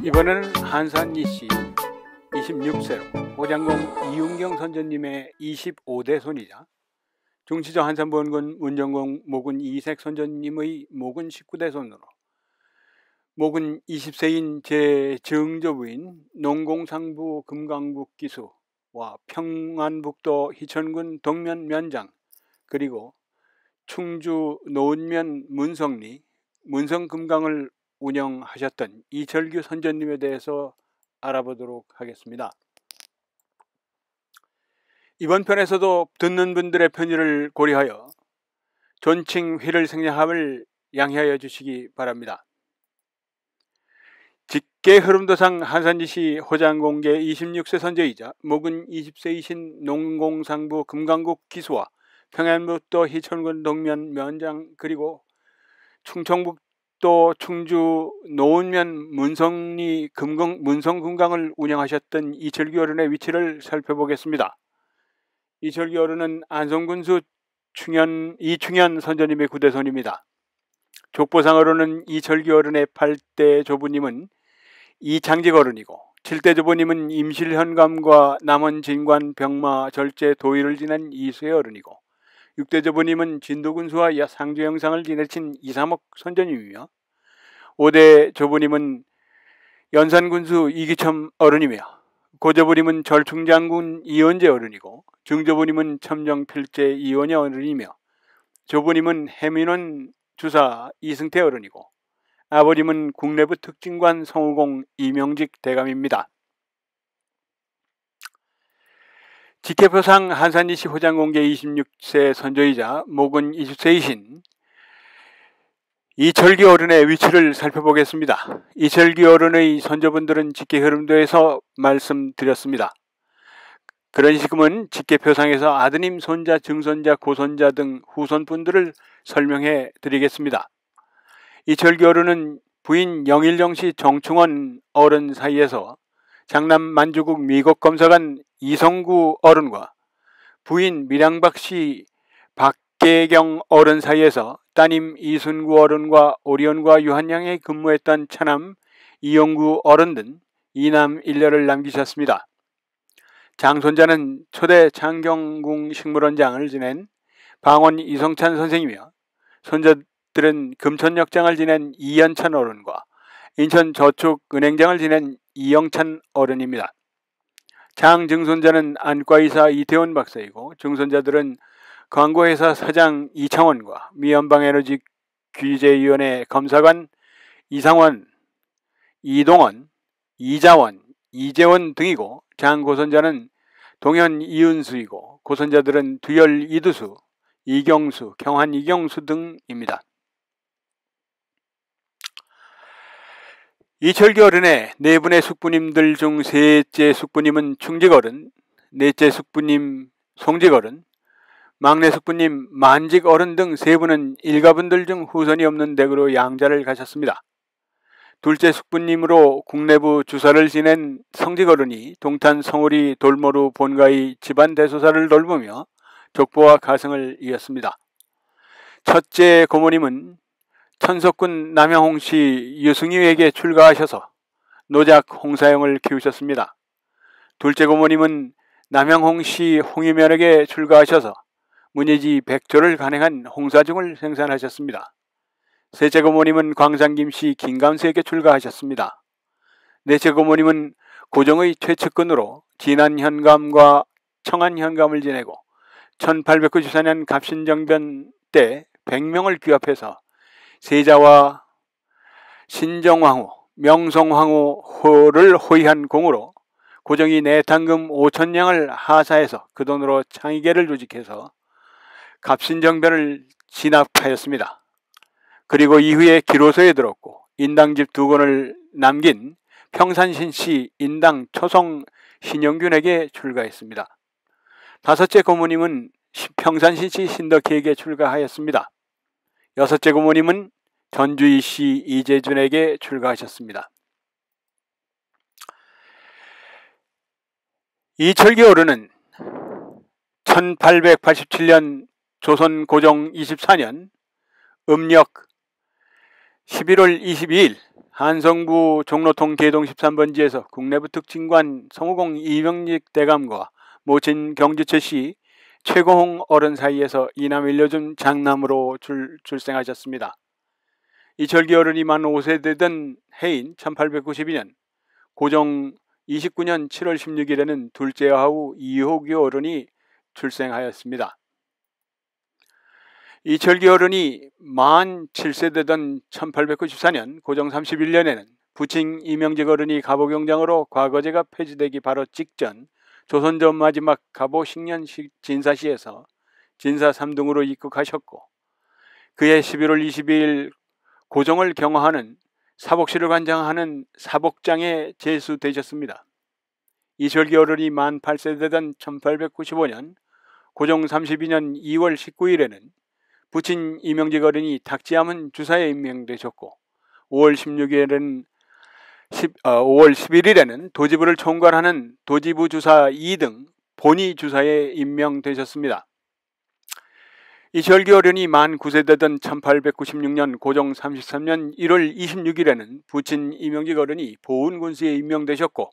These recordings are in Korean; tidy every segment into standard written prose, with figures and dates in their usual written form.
이번에는 한산이 씨 26세로 호장공 이윤경 선전님의 25대 손이자 중치저 한산보원군 문정공 모군 이색 선전님의 모군 19대 손으로 모군 20세인 제정조부인 농공상부 금강국 기수와 평안북도 희천군 동면 면장 그리고 충주 노은면 문성리 문성금강을 운영하셨던 이철규 선전님에 대해서 알아보도록 하겠습니다. 이번 편에서도 듣는 분들의 편의를 고려하여 존칭 휘를 생략함을 양해하여 주시기 바랍니다. 직계 흐름도상 한산지시 호장공계 26세 선조이자 모군 20세이신 농공상부 금강국 기수와 평안북도 희천군 동면 면장 그리고 충청북도 충주 노은면 문성리 문성금강을 운영하셨던 이철규 어른의 위치를 살펴보겠습니다. 이철규 어른은 안성군수 이충현 선조님의 구대손입니다. 족보상으로는 이철규 어른의 8대 조부님은 이창직 어른이고 7대 조부님은 임실현감과 남원진관 병마 절제 도의를 지낸 이수의 어른이고 6대 조부님은 진도군수와 상주영상을 지내친 이삼옥 선조님이며 5대 조부님은 연산군수 이기첨 어른이며 고조부님은 절충장군 이원재 어른이고 중조부님은 첨정필제 이원여 어른이며 조부님은 해민원 주사 이승태 어른이고 아버님은 국내부 특진관 성우공 이명직 대감입니다. 직계표상 한산지시 호장공계 26세 선조이자 모군 20세이신 이철규 어른의 위치를 살펴보겠습니다. 이철규 어른의 선조분들은 직계 흐름도에서 말씀드렸습니다. 그런 식음은 직계표상에서 아드님, 손자, 증손자, 고손자 등 후손분들을 설명해 드리겠습니다. 이철규 어른은 부인 영일정씨 정충원 어른 사이에서 장남 만주국 미곡검사관 이성구 어른과 부인 밀양박씨 박계경 어른 사이에서 따님 이순구 어른과 오리온과 유한양에 근무했던 차남 이용구 어른 등 이남 일녀를 남기셨습니다. 장손자는 초대 창경궁 식물원장을 지낸 방원 이성찬 선생이며 손자들은 금천역장을 지낸 이연찬 어른과 인천저축은행장을 지낸 이영찬 어른입니다. 장증손자는 안과의사 이태원 박사이고 증손자들은 광고회사 사장 이창원과 미연방에너지 규제위원회 검사관 이상원, 이동원, 이자원, 이재원 등이고 장고손자는 동현 이은수이고 고손자들은 두열 이두수, 이경수, 경환 이경수 등입니다. 이철규 어른의 네 분의 숙부님들 중 셋째 숙부님은 충직어른, 넷째 숙부님 송직어른, 막내 숙부님 만직어른 등 세 분은 일가분들 중 후손이 없는 댁으로 양자를 가셨습니다. 둘째 숙부님으로 국내부 주사를 지낸 성직어른이 동탄 성우리 돌모루 본가의 집안 대소사를 돌보며 족보와 가승을 이었습니다. 첫째 고모님은 천석군 남양홍씨 유승희에게 출가하셔서 노작 홍사영을 키우셨습니다. 둘째 고모님은 남양홍씨 홍유면에게 출가하셔서 문예지 백조를 간행한 홍사중을 생산하셨습니다. 셋째 고모님은 광산김씨 김감수에게 출가하셨습니다. 넷째 고모님은 고종의 최측근으로 진안현감과 청안현감을 지내고 1894년 갑신정변 때 100명을 규합해서 세자와 신정왕후, 명성왕후를 호위한 공으로 고종이 내탕금 5,000냥을 하사해서 그 돈으로 창의계를 조직해서 갑신정변을 진압하였습니다. 그리고 이후에 기로소에 들었고 인당집 2권을 남긴 평산신씨 인당 초성 신영균에게 출가했습니다. 다섯째 고모님은 평산신씨 신덕희에게 출가하였습니다. 여섯째 고모님은 전주이씨 이재준에게 출가하셨습니다. 이철규 어른은 1887년 조선 고종 24년 음력 11월 22일 한성부 종로통 개동 13번지에서 국내부 특진관 성우공 이병직 대감과 모친 경주철 씨, 최고홍 어른 사이에서 이남 일녀중 장남으로 출생하셨습니다. 이철기 어른이 만 5세 되던 해인 1892년 고종 29년 7월 16일에는 둘째 아우 이호규 어른이 출생하였습니다. 이철기 어른이 만 7세 되던 1894년 고종 31년에는 부친 이명직 어른이 갑오경장으로 과거제가 폐지되기 바로 직전 조선전 마지막 갑오 식년 진사시에서 진사 3등으로 입국하셨고, 그해 11월 22일 고종을 경호하는 사복실을 관장하는 사복장에 제수되셨습니다. 이철기 어른이 만 8세 되던 1895년 고종 32년 2월 19일에는 부친 이명직 어른이 탁지암은 주사에 임명되셨고, 5월 11일에는 도지부를 총괄하는 도지부 주사 2등 본의 주사에 임명되셨습니다. 이철기 어른이 만 9세 되던 1896년 고종 33년 1월 26일에는 부친 이명직 어른이 보훈군수에 임명되셨고,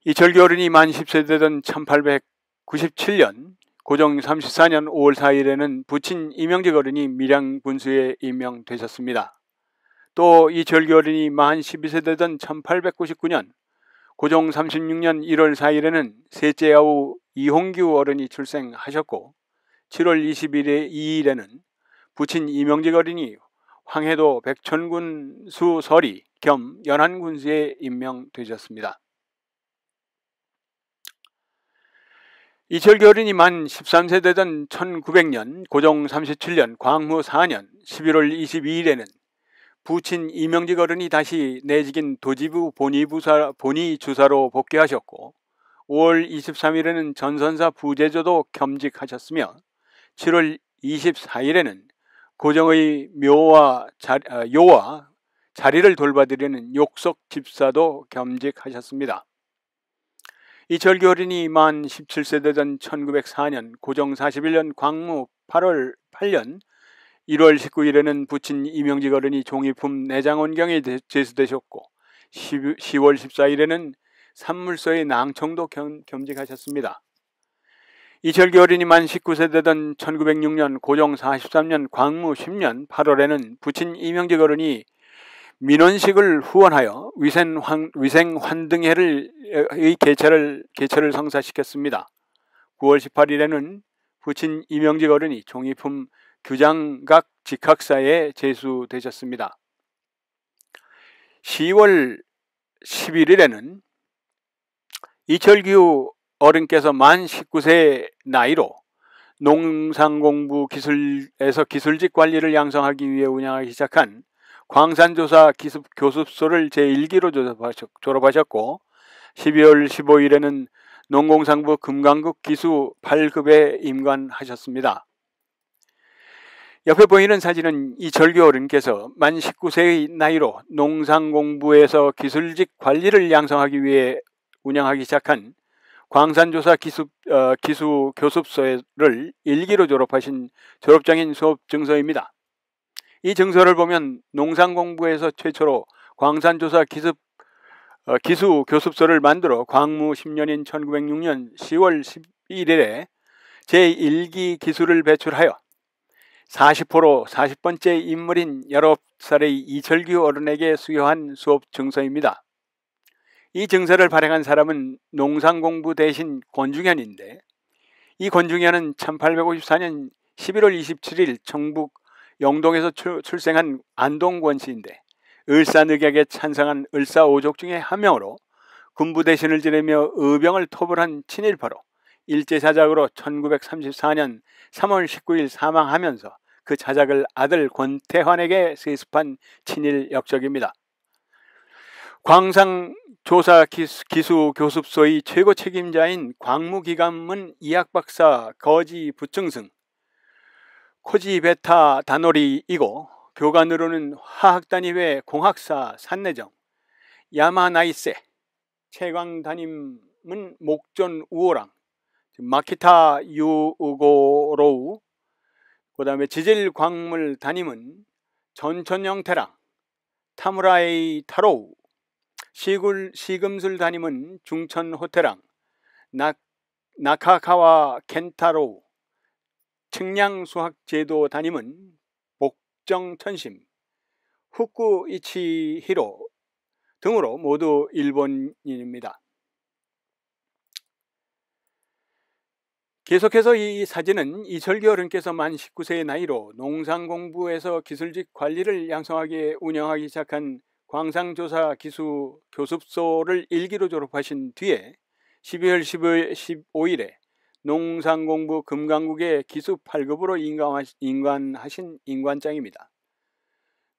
이철기 어른이 만 10세 되던 1897년 고종 34년 5월 4일에는 부친 이명직 어른이 밀양군수에 임명되셨습니다. 또 이철기 어른이 만 12세 되던 1899년 고종 36년 1월 4일에는 셋째 아우 이홍규 어른이 출생하셨고, 7월 22일에는 부친 이명직 어린이 황해도 백천군수 서리 겸 연안군수에 임명되셨습니다. 이철기 어린이 만 13세 되던 1900년 고종 37년 광무 4년 11월 22일에는 부친 이명직 어른이 다시 내직인 도지부 본의 주사로 복귀하셨고, 5월 23일에는 전선사 부제조도 겸직하셨으며, 7월 24일에는 고종의 요와 자리를 돌봐드리는 욕석 집사도 겸직하셨습니다. 이철기 어린이 만 17세 되던 1904년 고종 41년 광무 8년 1월 19일에는 부친 이명직 어른이 종이품 내장원경에 제수되셨고, 10월 14일에는 산물소의 낭청도 겸직하셨습니다. 이철기 어린이 만 19세 되던 1906년 고종 43년 광무 10년 8월에는 부친 이명직 어른이 민원식을 후원하여 위생환등회의 개최를 성사시켰습니다. 9월 18일에는 부친 이명직 어른이 종이품 규장각 직학사에 제수되셨습니다. 10월 11일에는 이철규 어른께서 만 19세 나이로 농상공부 기술에서 기술직 관리를 양성하기 위해 운영하기 시작한 광산조사 교습소를 제1기로 졸업하셨고, 12월 15일에는 농공상부 금강국 기수 8급에 임관하셨습니다. 옆에 보이는 사진은 이철규 어른께서 만 19세의 나이로 농상공부에서 기술직 관리를 양성하기 위해 운영하기 시작한 광산조사 기수 교습소를 1기로 졸업하신 졸업장인 수업 증서입니다. 이 증서를 보면 농상공부에서 최초로 광산조사 기수 교습소를 만들어 광무 10년인 1906년 10월 11일에 제1기 기수를 배출하여 40호로 40번째 인물인 19살의 이철규 어른에게 수여한 수업 증서입니다. 이 증서를 발행한 사람은 농상공부 대신 권중현인데, 이 권중현은 1854년 11월 27일 청북 영동에서 출생한 안동권 씨인데, 을사늑약에 찬성한 을사오족 중에 한 명으로 군부 대신을 지내며 의병을 토벌한 친일파로 일제사작으로 1934년 3월 19일 사망하면서 그 자작을 아들 권태환에게 세습한 친일 역적입니다. 광산조사 기수 교습소의 최고 책임자인 광무기감은 이학박사 거지 부증승 코지베타 다노리이고, 교관으로는 화학단위회 공학사 산내정 야마나이세, 채광담임은 목전 우오랑 마키타 유우고로우, 그 다음에 지질광물 담임은 전천영태랑 사무라이 타로, 시금술 담임은 중천 호테랑, 나카카와 켄타로, 측량 수학 제도 담임은 복정 천심, 후쿠 이치히로 등으로 모두 일본인입니다. 계속해서 이 사진은 이철기 어른께서 만 19세의 나이로 농상공부에서 기술직 관리를 양성하게 운영하기 시작한 광상조사 기수 교습소를 1기로 졸업하신 뒤에 12월 15일에 농상공부 금강국의 기수 8급으로 임관하신 임관장입니다.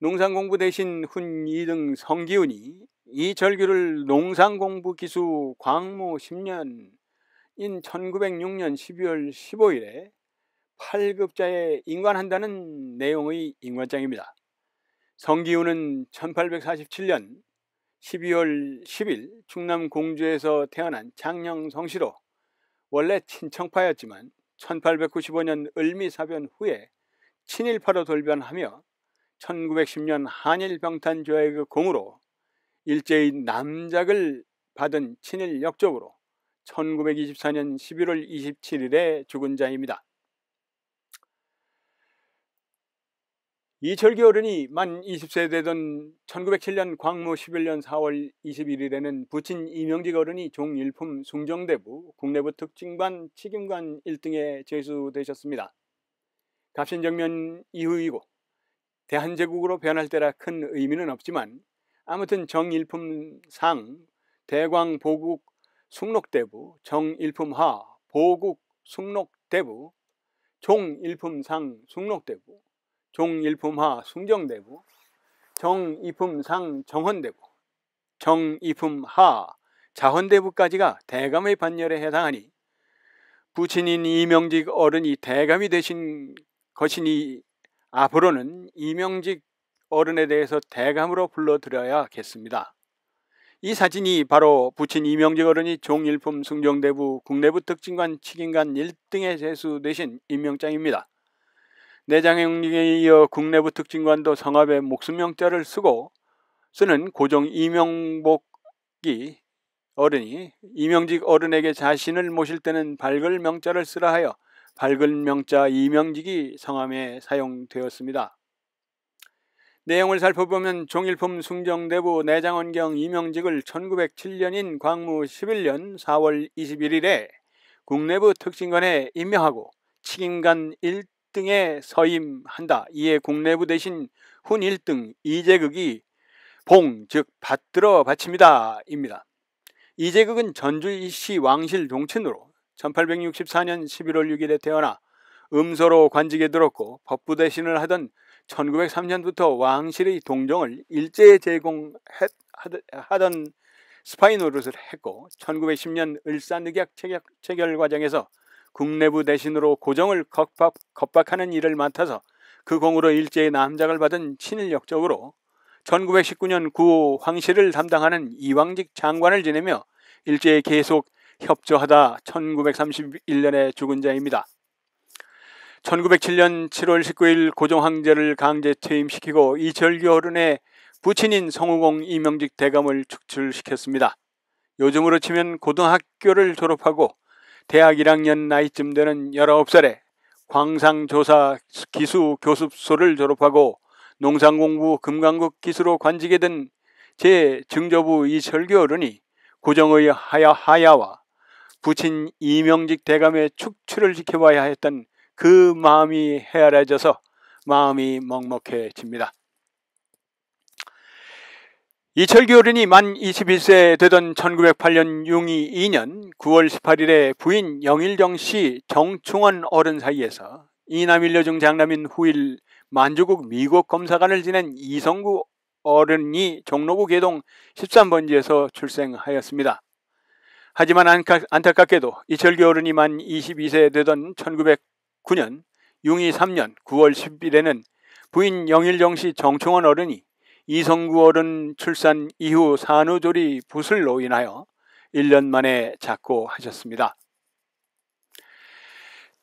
농상공부 대신 훈 2등 성기훈이 이철규를 농상공부 기수 광무 10년인 1906년 12월 15일에 8급자에 임관한다는 내용의 임관장입니다. 성기훈은 1847년 12월 10일 충남 공주에서 태어난 장령 성씨로 원래 친청파였지만 1895년 을미사변 후에 친일파로 돌변하며 1910년 한일병탄조약의 공으로 일제의 남작을 받은 친일 역적으로 1924년 11월 27일에 죽은 자입니다. 이철기 어른이 만 20세 되던 1907년 광무 11년 4월 21일에는 부친 이명직 어른이 종일품 숭정대부 국내부 특징관 책임관 1등에 제수되셨습니다. 갑신정면 이후이고 대한제국으로 변할 때라 큰 의미는 없지만 아무튼 정일품상 대광 보국 숭록대부, 정일품하 보국 숭록대부, 종일품상 숭록대부, 종일품하 숭정대부, 정이품상 정헌대부, 정이품하 자헌대부까지가 대감의 반열에 해당하니 부친인 이명직 어른이 대감이 되신 것이니 앞으로는 이명직 어른에 대해서 대감으로 불러드려야겠습니다. 이 사진이 바로 부친 이명직 어른이 종일품 숭정대부 국내부 특징관 책임관 1등에 제수되신 임명장입니다. 내장형에 이어 국내부 특징관도 성합에 목숨명자를 쓰는 고종 이명복이 어른이 이명직 어른에게 자신을 모실 때는 밝을 명자를 쓰라 하여 밝을 명자 이명직이 성함에 사용되었습니다. 내용을 살펴보면 종일품 숭정대부 내장원경 이명직을 1907년인 광무 11년 4월 21일에 국내부 특징관에 임명하고 책임관 1등에 서임한다. 이에 국내부 대신 훈 1등 이재극이 봉, 즉 받들어 바칩니다. 입니다. 이재극은 전주시 왕실 종친으로 1864년 11월 6일에 태어나 음서로 관직에 들었고 법부 대신을 하던 1903년부터 왕실의 동정을 일제에 제공하던 스파이 노릇을 했고 1910년 을사늑약 체결 과정에서 국내부 대신으로 고정을 겁박하는 일을 맡아서 그 공으로 일제의 남작을 받은 친일 역적으로 1919년 구 황실을 담당하는 이왕직 장관을 지내며 일제에 계속 협조하다 1931년에 죽은 자입니다. 1907년 7월 19일 고종 황제를 강제 퇴임시키고 이철기 어른의 부친인 성우공 이명직 대감을 축출시켰습니다. 요즘으로 치면 고등학교를 졸업하고 대학 1학년 나이쯤 되는 19살에 광상조사 기수 교습소를 졸업하고 농상공부 금강국 기수로 관직에 든 제 증조부 이철기 어른이 고종의 하야와 부친 이명직 대감의 축출을 지켜봐야 했던 그 마음이 헤아려져서 마음이 먹먹해집니다. 이철기 어른이 만 21세 되던 1908년 융이 2년 9월 18일에 부인 영일정씨 정충원 어른 사이에서 이남일녀중 장남인 후일 만주국 미국 검사관을 지낸 이성구 어른이 종로구 계동 13번지에서 출생하였습니다. 하지만 안타깝게도 이철기 어른이 만 22세 되던 1909년 융이 3년 9월 10일에는 부인 영일정씨 정충원 어른이 이성구 어른 출산 이후 산후조리 부슬로 인하여 1년 만에 작고하셨습니다.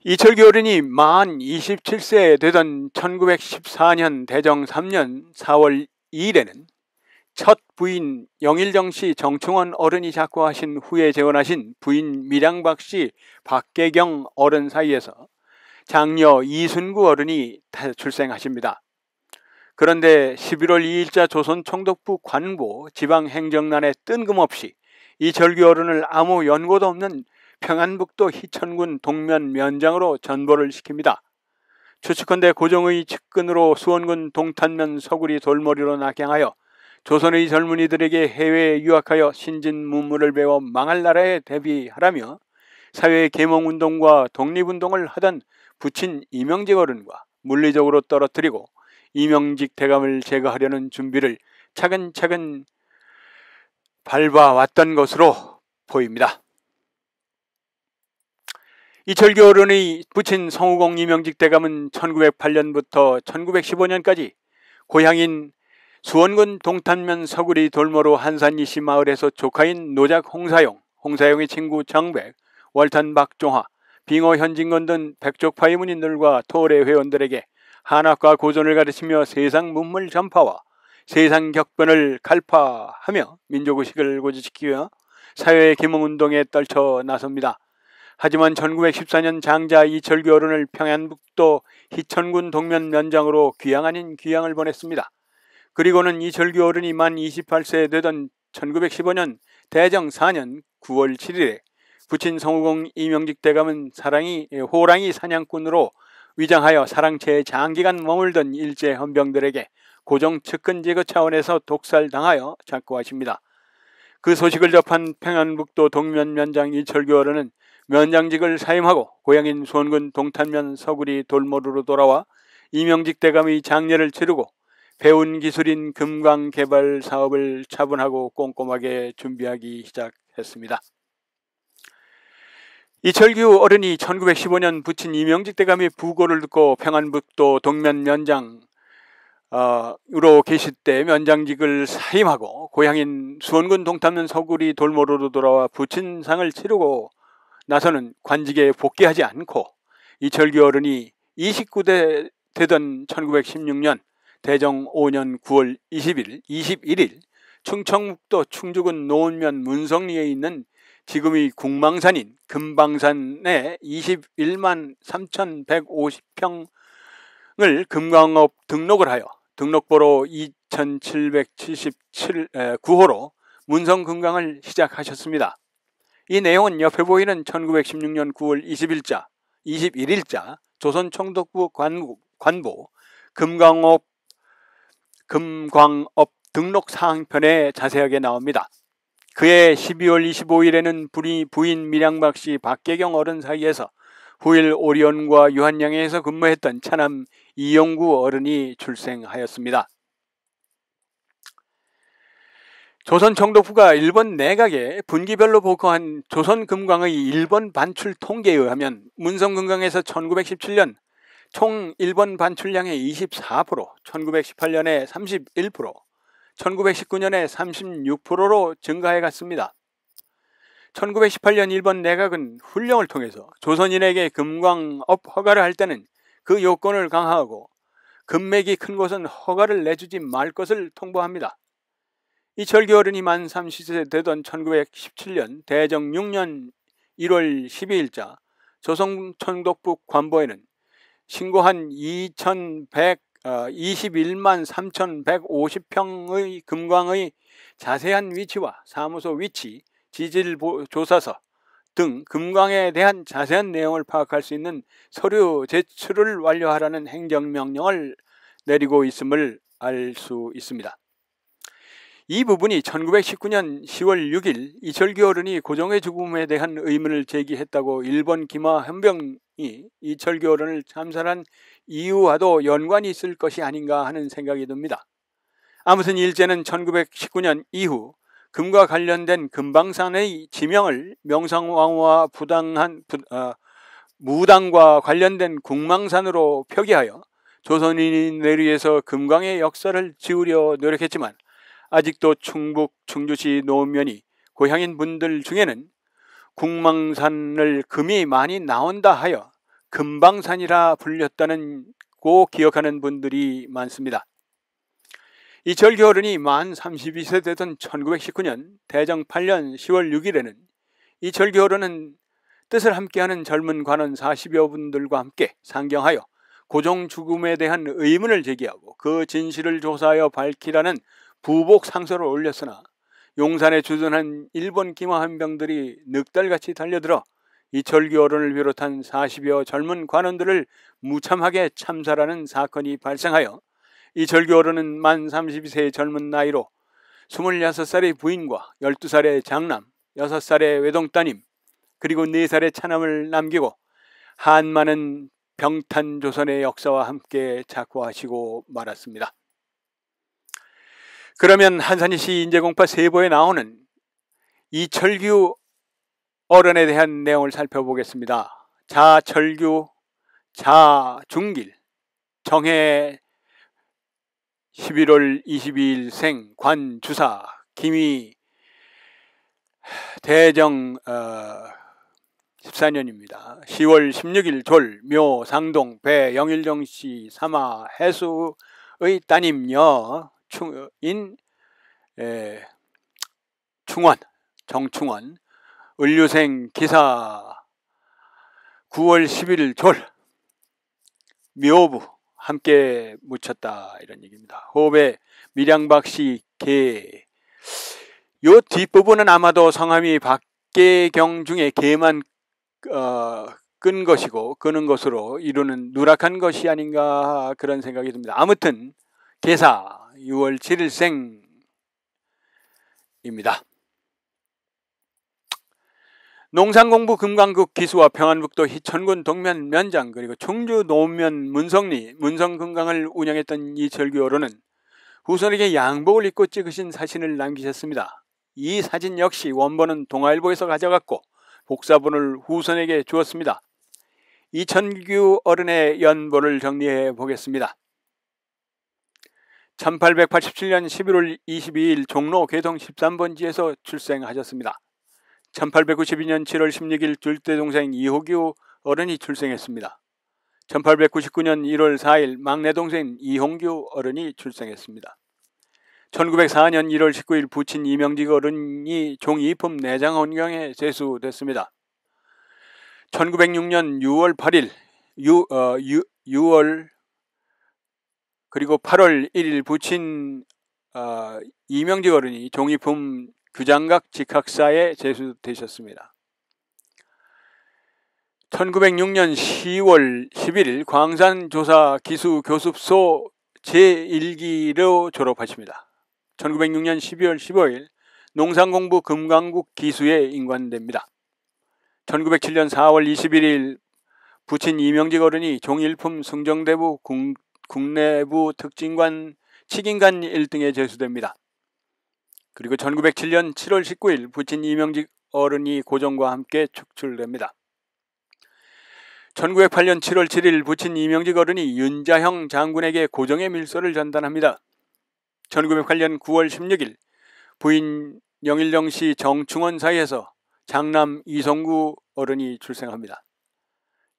이철기 어른이 만 27세 되던 1914년 대정 3년 4월 2일에는 첫 부인 영일정 씨 정충원 어른이 작고하신 후에 재혼하신 부인 밀양박 씨 박계경 어른 사이에서 장녀 이순구 어른이 출생하십니다. 그런데 11월 2일자 조선 총독부 관보 지방행정란에 뜬금없이 이철규 어른을 아무 연고도 없는 평안북도 희천군 동면 면장으로 전보를 시킵니다. 추측컨대 고종의 측근으로 수원군 동탄면 서구리 돌머리로 낙향하여 조선의 젊은이들에게 해외에 유학하여 신진문물을 배워 망할 나라에 대비하라며 사회 계몽운동과 독립운동을 하던 부친 이명직 어른과 물리적으로 떨어뜨리고 이명직 대감을 제거하려는 준비를 차근차근 밟아왔던 것으로 보입니다. 이철규 어른의 부친 성우공 이명직 대감은 1908년부터 1915년까지 고향인 수원군 동탄면 서구리 돌모로 한산이씨 마을에서 조카인 노작 홍사용, 홍사용의 친구 정백, 월탄 박종화, 빙어 현진건 등 백족 파이문인들과 토래 회원들에게 한학과 고전을 가르치며 세상 문물 전파와 세상 격변을 갈파하며 민족의식을 고지시키며 사회 계몽운동에 떨쳐 나섭니다. 하지만 1914년 장자 이철규 어른을 평안북도 희천군 동면 면장으로 귀양 아닌 귀양을 보냈습니다. 그리고는 이철규 어른이 만 28세 되던 1915년 대정 4년 9월 7일에 부친 성우공 이명직 대감은 호랑이 사냥꾼으로 위장하여 사랑채에 장기간 머물던 일제 헌병들에게 고종 측근 제거 차원에서 독살당하여 작고하십니다. 그 소식을 접한 평안북도 동면 면장 이철규 어른은 면장직을 사임하고 고향인 수원군 동탄면 서구리 돌모루로 돌아와 이명직 대감의 장례를 치르고 배운 기술인 금광 개발 사업을 차분하고 꼼꼼하게 준비하기 시작했습니다. 이철규 어른이 1915년 부친 이명직 대감의 부고를 듣고 평안북도 동면 면장으로 계실 때 면장직을 사임하고 고향인 수원군 동탄면 서구리 돌모루로 돌아와 부친상을 치르고 나서는 관직에 복귀하지 않고 이철규 어른이 29대 되던 1916년 대정 5년 9월 21일 충청북도 충주군 노원면 문성리에 있는 지금의 궁망산인 금방산에 21만 3,150평을 금광업 등록을 하여 등록번호 2777구호로 문성금강을 시작하셨습니다. 이 내용은 옆에 보이는 1916년 9월 21일자 조선 총독부 관보 금광업 등록 사항편에 자세하게 나옵니다. 그해 12월 25일에는 부인 밀양박 씨 박계경 어른 사이에서 후일 오리온과 유한양에서 근무했던 차남 이용구 어른이 출생하였습니다. 조선 총독부가 일본 내각에 분기별로 보고한 조선 금광의 일본 반출 통계에 의하면 문성금강에서 1917년 총 일본 반출량의 24%, 1918년에 31%, 1919년에 36%로 증가해 갔습니다. 1918년 일본 내각은 훈령을 통해서 조선인에게 금광업 허가를 할 때는 그 요건을 강화하고 금맥이 큰 곳은 허가를 내주지 말 것을 통보합니다. 이철규 어른이 만 30세 되던 1917년 대정 6년 1월 12일자 조선 총독부 관보에는 신고한 21만 3,150평의 금광의 자세한 위치와 사무소 위치, 지질 조사서 등 금광에 대한 자세한 내용을 파악할 수 있는 서류 제출을 완료하라는 행정명령을 내리고 있음을 알 수 있습니다. 이 부분이 1919년 10월 6일 이철규 어른이 고종의 죽음에 대한 의문을 제기했다고 일본 기마 헌병이 이철규 어른을 참살한 이유와도 연관이 있을 것이 아닌가 하는 생각이 듭니다. 아무튼 일제는 1919년 이후 금과 관련된 금방산의 지명을 명성황후와 무당과 관련된 궁망산으로 표기하여 조선인을 위해서 금광의 역사를 지우려 노력했지만 아직도 충북 충주시 노원면이 고향인 분들 중에는 궁망산을 금이 많이 나온다 하여 금방산이라 불렸다는 고 기억하는 분들이 많습니다. 이철규 어른이 만 32세 되던 1919년 대정 8년 10월 6일에는 이철규 어른은 뜻을 함께하는 젊은 관원 40여 분들과 함께 상경하여 고종 죽음에 대한 의문을 제기하고 그 진실을 조사하여 밝히라는 부복 상소를 올렸으나 용산에 주둔한 일본 기마 함병들이 늑달같이 달려들어 이철규 어른을 비롯한 40여 젊은 관원들을 무참하게 참살하는 사건이 발생하여 이철규 어른은 만 32세의 젊은 나이로 26살의 부인과 12살의 장남, 6살의 외동따님, 그리고 4살의 차남을 남기고 한많은 병탄조선의 역사와 함께 작고하시고 말았습니다. 그러면 한산이시 인재공파 세보에 나오는 이철규 어른에 대한 내용을 살펴보겠습니다. 자철규, 자중길, 정해 11월 22일 생, 관주사, 김이 대정 14년입니다. 10월 16일 졸, 묘, 상동, 배, 영일정씨, 사마, 해수의 따님녀, 충원, 정충원, 을류생 기사, 9월 11일 졸, 묘부 함께 묻혔다, 이런 얘기입니다. 호배, 밀양박씨, 개. 요 뒷부분은 아마도 성함이 박계경 중에 개만 끈 것이고 끄는 것으로 이루는 누락한 것이 아닌가 그런 생각이 듭니다. 아무튼 계사 6월 7일생입니다. 농산공부 금강국 기수와 평안북도 희천군 동면 면장 그리고 충주 노면 문성리 문성금강을 운영했던 이철규 어른은 후손에게 양복을 입고 찍으신 사진을 남기셨습니다. 이 사진 역시 원본은 동아일보에서 가져갔고 복사본을 후손에게 주었습니다. 이철규 어른의 연보를 정리해 보겠습니다. 1887년 11월 22일 종로 개동 13번지에서 출생하셨습니다. 1892년 7월 16일 둘째 동생 이호규 어른이 출생했습니다. 1899년 1월 4일 막내 동생 이홍규 어른이 출생했습니다. 1904년 1월 19일 부친 이명직 어른이 종이품 내장헌경에 제수됐습니다. 1906년 6월 8일 6월 그리고 8월 1일 부친 이명직 어른이 종이품 규장각 직학사에 제수되셨습니다. 1906년 10월 11일 광산조사기수교습소 제1기로 졸업하십니다. 1906년 12월 15일 농산공부 금강국 기수에 임관됩니다. 1907년 4월 21일 부친 이명직 어른이 종일품 승정대부 국내부 특진관 칙인관 1등에 제수됩니다. 그리고 1907년 7월 19일 부친 이명직 어른이 고종과 함께 축출됩니다. 1908년 7월 7일 부친 이명직 어른이 윤자형 장군에게 고종의 밀서를 전달합니다. 1908년 9월 16일 부인 영일정씨 정충원 사이에서 장남 이성구 어른이 출생합니다.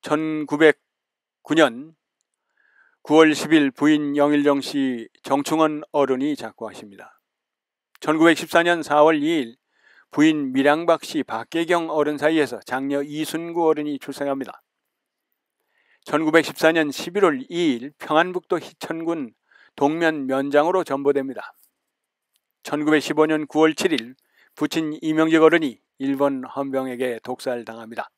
1909년 9월 10일 부인 영일정씨 정충원 어른이 작고하십니다. 1914년 4월 2일 부인 밀양박씨 박계경 어른 사이에서 장녀 이순구 어른이 출생합니다. 1914년 11월 2일 평안북도 희천군 동면 면장으로 전보됩니다. 1915년 9월 7일 부친 이명직 어른이 일본 헌병에게 독살당합니다.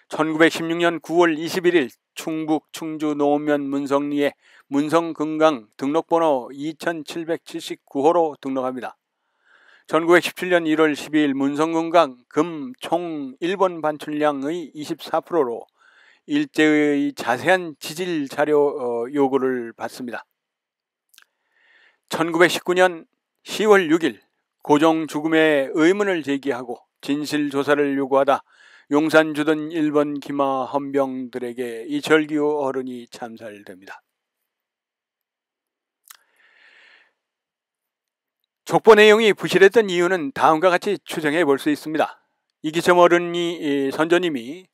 1916년 9월 21일 충북 충주 노면 문성리에 문성금강 등록번호 2779호로 등록합니다. 1917년 1월 12일 문성금강 금 총 일본 반출량의 24%로 일제의 자세한 지질 자료 요구를 받습니다. 1919년 10월 6일 고종 죽음의 의문을 제기하고 진실조사를 요구하다 용산 주둔 일본 기마 헌병들에게 이철규 어른이 참살됩니다. 족보 내용이 부실했던 이유는 다음과 같이 추정해 볼 수 있습니다. 이기첨 어른이 선조님이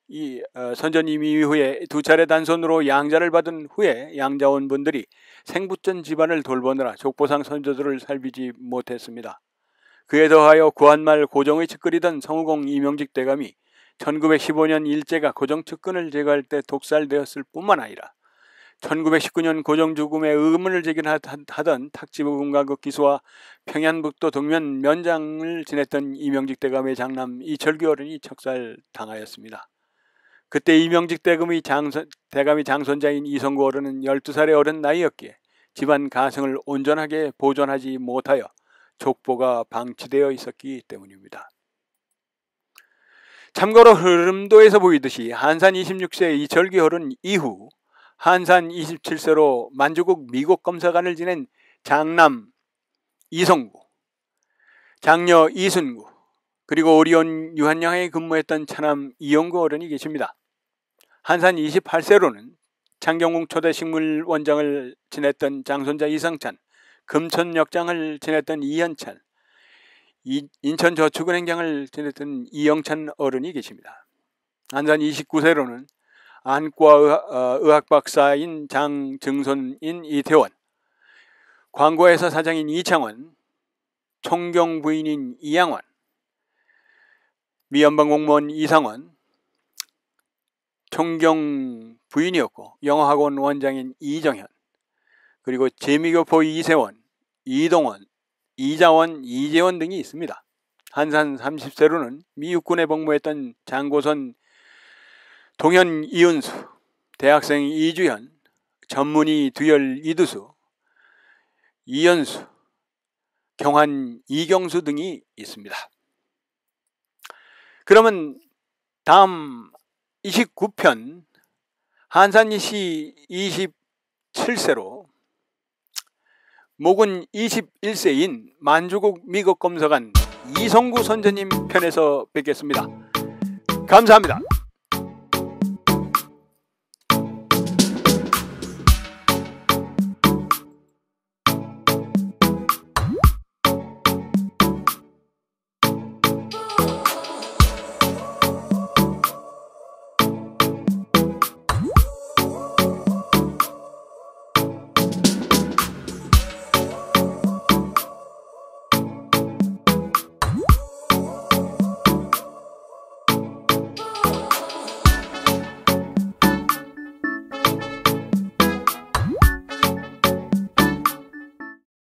이후에 두 차례 단손으로 양자를 받은 후에 양자원분들이 생부전 집안을 돌보느라 족보상 선조들을 살피지 못했습니다. 그에 더하여 구한말 고정의 측근이던 성우공 이명직 대감이 1915년 일제가 고정 측근을 제거할 때 독살되었을 뿐만 아니라 1919년 고정 죽음에 의문을 제기하던 탁지부군과국 기수와 평양북도 동면 면장을 지냈던 이명직 대감의 장남 이철규 어른이 척살당하였습니다. 그때 이명직 대감이 장손자인 이성구 어른은 12살의 어린 나이였기에 집안 가성을 온전하게 보존하지 못하여 족보가 방치되어 있었기 때문입니다. 참고로 흐름도에서 보이듯이 한산 26세 이철규 어른 이후 한산 27세로 만주국 미국 검사관을 지낸 장남 이성구, 장녀 이순구, 그리고 오리온 유한양에 근무했던 차남 이용구 어른이 계십니다. 한산 28세로는 창경궁 초대 식물원장을 지냈던 장손자 이성찬, 금천역장을 지냈던 이현찬, 인천저축은행장을 지냈던 이영찬 어른이 계십니다. 한산 29세로는 안과 의학박사인 장증손인 이태원, 광고회사 사장인 이창원, 총경 부인인 이양환, 미연방공무원 이상원, 총경 부인이었고 영어학원 원장인 이정현, 그리고 재미교포 이세원, 이동원, 이자원, 이재원 등이 있습니다. 한산 30세로는 미 육군에 복무했던 장고선, 동현 이은수, 대학생 이주현, 전문의 두열 이두수, 이연수, 경환 이경수 등이 있습니다. 그러면 다음 29편 한산이시 27세로 목은 21세인 만주국 미국 검사관 이성구 선생님 편에서 뵙겠습니다. 감사합니다.